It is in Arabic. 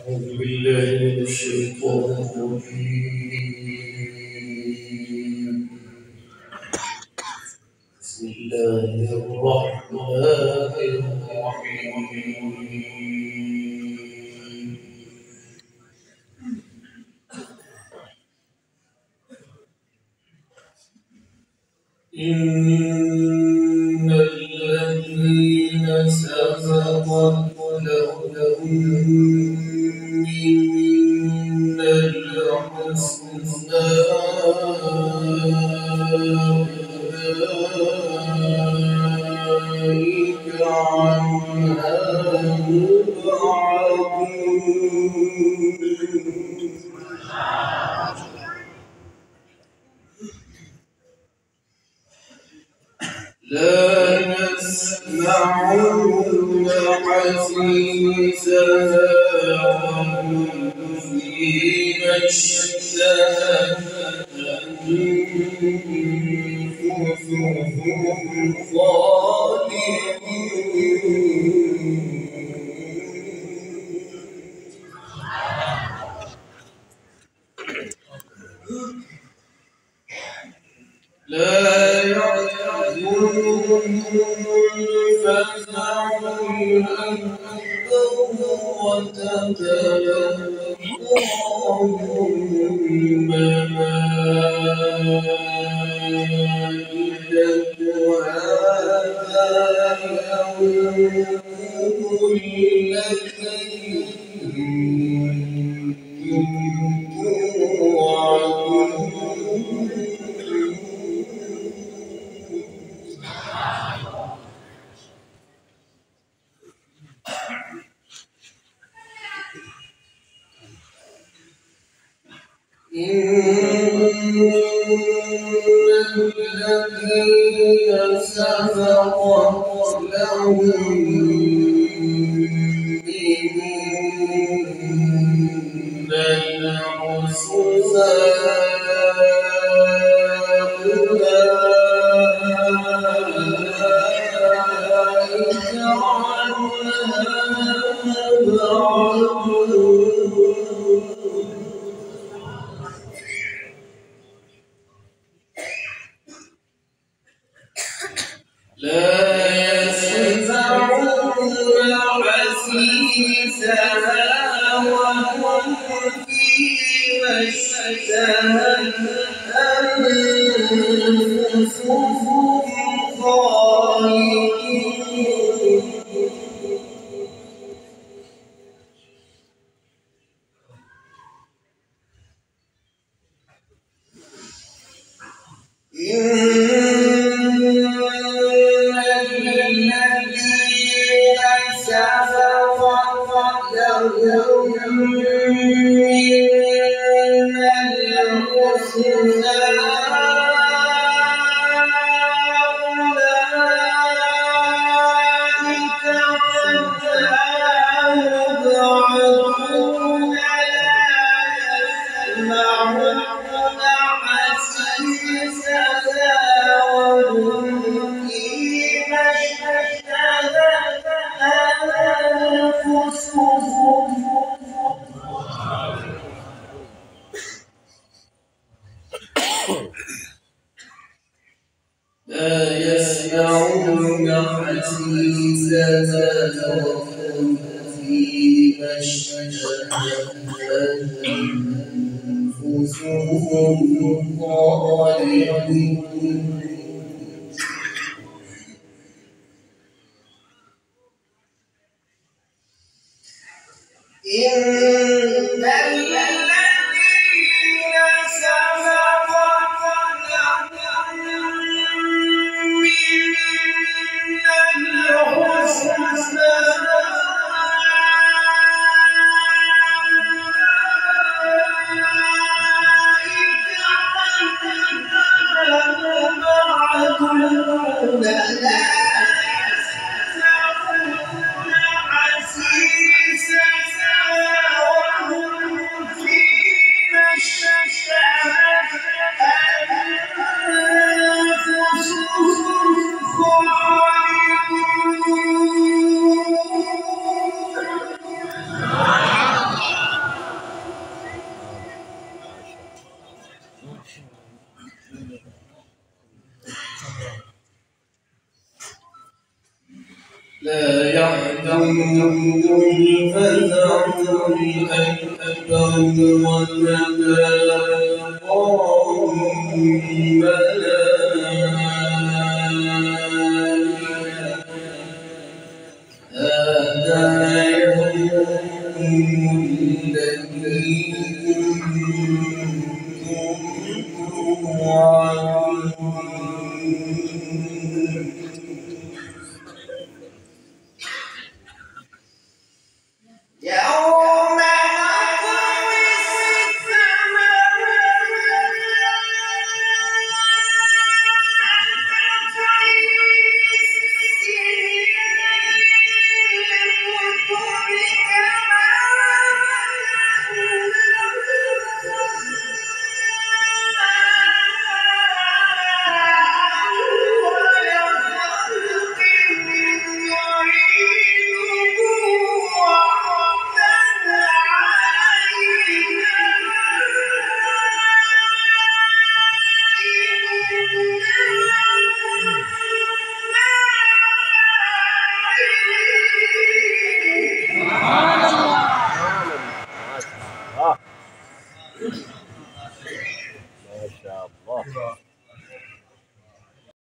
أعوذ بالله من الشيطان الرجيم. بسم الله الرحمن الرحيم. إن الذين سبقت لهم منا الحسنى أولئك عنها مبعدون. لا يسمعون حسيسها وهم فيما اشتهت أنفسهم خالدون. لا يحزنهم الفزع الأكبر وتتلقاهم الملائكة هذا يومكم الذي كنتم توعدون. إن الذين سبقت لهم منا الحسنى أولئك عنها مبعدون. لا يسمعون حسيسها وهم فيما اشتهت أنفسهم خالدون. لا يسمعون حسيسها وهم فيما اشتهت أنفسهم خالدون. إن الذين سبقت لهم منا الحسنى أولئك عنها مبعدون. لا يسمعون حسيسها وهم فيما اشتهت أنفسهم خالدون. الفزع الأكبر وتلاقاهم الملائكة هذا يومكم الذي